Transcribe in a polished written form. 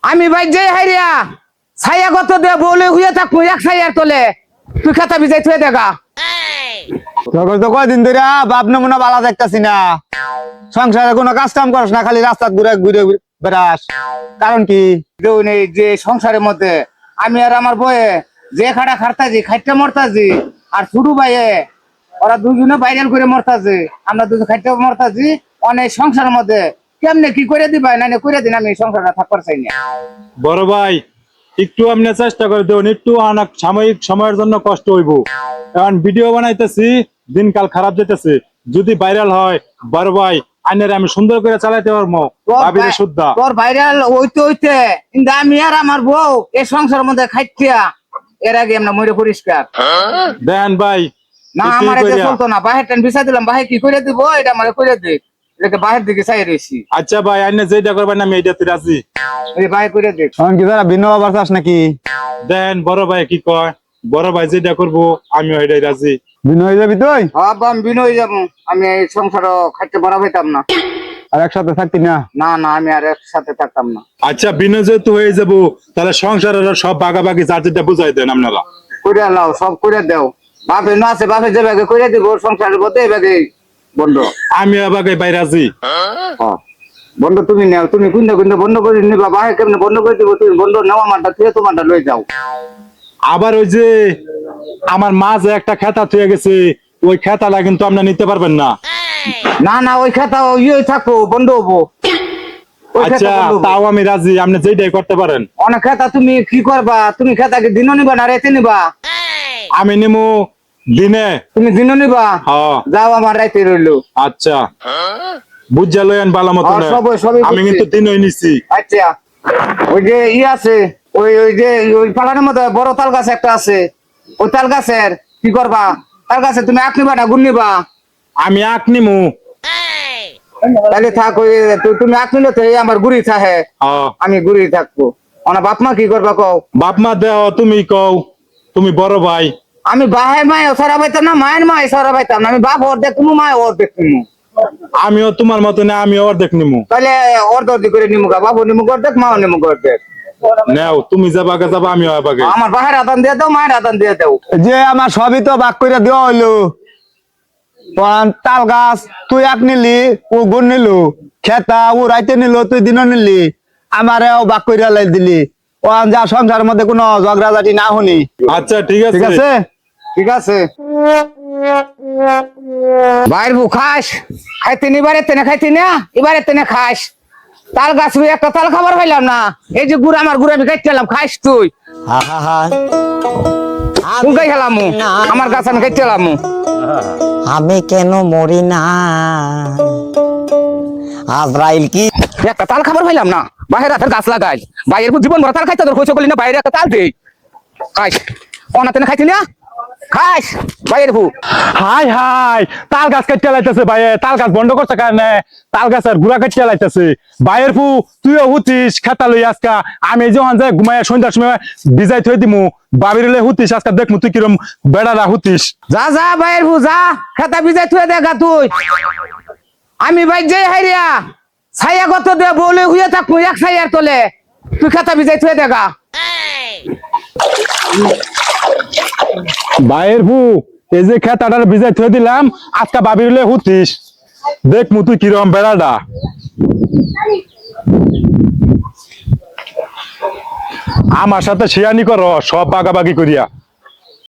আমি ভাই যে হাইরিয়া ছায়া কত দে বলে হুইয়া থাকবো এক ছায়ার তলে তুই খাতা বিজাই থুয়ে দেখা তোর তো কয়দিন ধরে বাপ নমুনা বালা দেখতাছি না, সংসারে কোনো কাজ কাম করস না, খালি রাস্তা ঘুরে ঘুরে বেড়াস, কারণ কি? নেই যে সংসারের মধ্যে আমি আর আমার বয়ে যে খাটা খারতাছি খাইতে মরতাছি আর ছোট ভাইয়ে ওরা দুজনে বাইরেল করে মরতাছে, আমরা দুজন খাইতে মরতাছি অনেক সংসারের মধ্যে কেমনে কি করে দিবা না করে দিন আমি সংসারটা থাকবার চাই না। বড় ভাই একটু আপনি চেষ্টা করে দেবেন, একটু অনেক সাময়িক সময়ের জন্য কষ্ট হইব, কারণ ভিডিও বানাইতেছি দিনকাল খারাপ যেতেছে, যদি ভাইরাল হয় বড় ভাই আইনের আমি সুন্দর করে চালাইতে পারবো ভাবিরে শুদ্ধা। তোর ভাইরাল হইতে হইতে কিন্তু আমি আর আমার বউ এই সংসারের মধ্যে খাইতিয়া এর আগে আমরা মরে পরিষ্কার দেন ভাই না আমার এটা চলতো না, বাহির টান বিষয় দিলাম বাহির কি করে দিব এটা আমার করে দে, এটাকে বাহির দিকে চাই রয়েছি। আচ্ছা ভাই আইনে যেটা করবেন আমি এইটাতে রাজি, বাহির করে দে। এখন কি তারা ভিন্ন বাবার চাস নাকি? দেন বড় ভাই কি কয়, বড় ভাই যেটা করবো আমি ওইটাই রাজি। ভিন্ন হয়ে যাবি তুই? আমি বিনয় যাবো, আমি এই সংসারও খাইতে বড় হইতাম না, আর একসাথে থাকতি না? না না আমি আর একসাথে থাকতাম না। আচ্ছা বিনয় যেহেতু হয়ে যাবো তাহলে সংসারের সব বাগাবাগি যার যেটা বুঝাই দেন আপনারা। করে লাও সব করে দেও, বাপে না আছে বাপে যে ভাগে করে দিব সংসারের মধ্যে এই ভাগে বন্ধ। আমি আবাগে ভাই রাজি। বন্ধ তুমি নেও, তুমি কোনটা কোনটা বন্ধ করে নিবা, বাহে কেমনে বন্ধ করে দিব, তুমি বন্ধ নেওয়া মানটা তুই তোমারটা লয়ে যাও। আবার ওই যে আমার মা যে একটা খেতা থুয়ে গেছে ওই খেতাটা কিন্তু আপনারা নিতে পারবেন না। না না ওই খাতা ইয়ে থাকবো বন্ধ হবো। আচ্ছা তাও আমি রাজি, আপনি যেটাই করতে পারেন। অনেক খাতা তুমি কি করবা, তুমি খাতা কি দিনও নিবা না রাতে নিবা? আমি নিমু দিনে। তুমি দিনও নিবা? যাও আমার রাতে রইলো। আচ্ছা বুঝা লয়েন ভালো মতো, আমি কিন্তু দিনই নিছি। আচ্ছা ওই যে আছে ওই ওই যে ওই পালানের মধ্যে বড় তাল গাছ একটা আছে, ওই তাল গাছের কি করবা, তাল গাছে তুমি আঁক নিবা না গুণ নিবা? আমি আঁক নিমু। তাহলে থাক, ওই তুমি আঁক নিলে তো আমার গুড়ি থাকে, আমি গুড়ি থাকবো। আমার বাপ মা কি করবা কও? বাপ মা দেও তুমি কও, তুমি বড় ভাই। আমি বাহের মায় সারা পাইতাম না, মায়ের মায় সারা পাইতাম না, আমি বাপ ওর দেখবো মায় ওর দেখবো। আমিও তোমার মতো না, আমি অর্ধেক নিমু। তাহলে অর্ধেক করে নিমু গা, বাবু নিমু অর্ধেক, মাও নিমু অর্ধেক। নেও তুমি যাবা আগে যাবা আমিও আগে। আমার বাহের আদান দিয়ে দাও, মায়ের আদান দিয়ে দাও। যে আমার সবই তো ভাগ করে দেওয়া হইলো, তাল গাছ তুই এক নিলি, ও গুণ নিল, খেতা ও রাইতে নিল, তুই দিনও নিলি, আমারেও ভাগ করে লাই দিলি, ও যা সংসারের মধ্যে কোনো ঝগড়াঝাটি না হলি। আচ্ছা ঠিক আছে, ঠিক আছে ঠিক আছে। বাইর বু খাস খাইতে নিবারে তেনে খাইতে না, এবারে তেনে খাস। তাল গাছ একটা তাল খাবার পাইলাম না, এই যে গুড় আমার গুড় আমি খাইতে এলাম, খাইস তুই? কোনটাই খেলাম আমার গাছ আমি খাইতে এলাম। আমি কেন মরি না? আজরাইল কি একটা তাল খাবার পাইলাম না, বাইরে রাতের গাছ লাগাই, বাইরের জীবন ভরা তাল খাইতে তোর হয়েছে বলি না, বাইরে একটা তাল দেই খাইস, অনাতেনে খাইতে না খাইস বাইরের বু। হাই হাই তাল গাছ কাটতে লাইতেছে ভাই, তাল গাছ বন্ধ করছে কারণে তাল গাছের গুড়া কাটতে লাইতেছে। ভাইয়ের ফু তুইও হুতিস খেতা লই আজকা, আমি যখন যাই ঘুমাই সন্ধ্যার সময় ভিজাই থই দিমু, বাবিরলে হুতিস আজকা দেখমু তুই কিরম বেড়ারা হুতিস। যা যা বাইরের বু যা, খেতা ভিজাই থুয়ে দেখা তুই। আমি ভাই যে হাইরিয়া ছায়া কত দে বলে হুয়ে থাকবো এক ছায়ার তলে, তুই খেতা ভিজাই থুয়ে দেখা। ভাইয়ের ফু এই যে খেতাটা ভিজাই থই দিলাম আজকা বাবিরলে হুতিস, দেখমু তুই কিরম বেড়াটা। আমার সাথে শিয়ানি করো সব বাগাবাগি করিয়া।